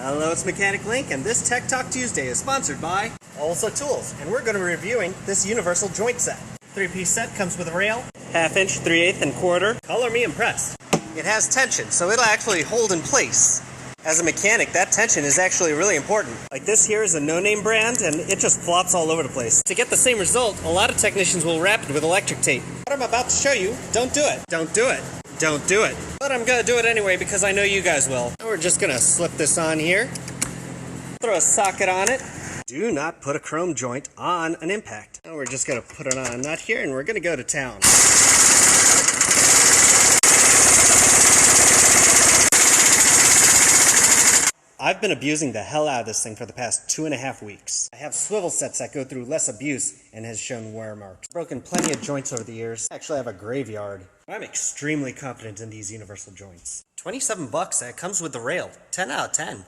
Hello, it's Mechanic Link, and this Tech Talk Tuesday is sponsored by Also Tools, and we're going to be reviewing this universal joint set. 3-piece set comes with a rail, 1/2 inch, 3/8, and quarter. Color me impressed. It has tension, so it'll actually hold in place. As a mechanic, that tension is actually really important. Like this here is a no-name brand, and it just flops all over the place. To get the same result, a lot of technicians will wrap it with electric tape. What I'm about to show you, don't do it. Don't do it. Don't do it. But I'm gonna do it anyway because I know you guys will. Now we're just gonna slip this on here. Throw a socket on it. Do not put a chrome joint on an impact. Now we're just gonna put it on a nut here and we're gonna go to town. I've been abusing the hell out of this thing for the past 2.5 weeks. I have swivel sets that go through less abuse and has shown wear marks. Broken plenty of joints over the years. I actually have a graveyard. I'm extremely confident in these universal joints. $27 that comes with the rail. 10 out of 10.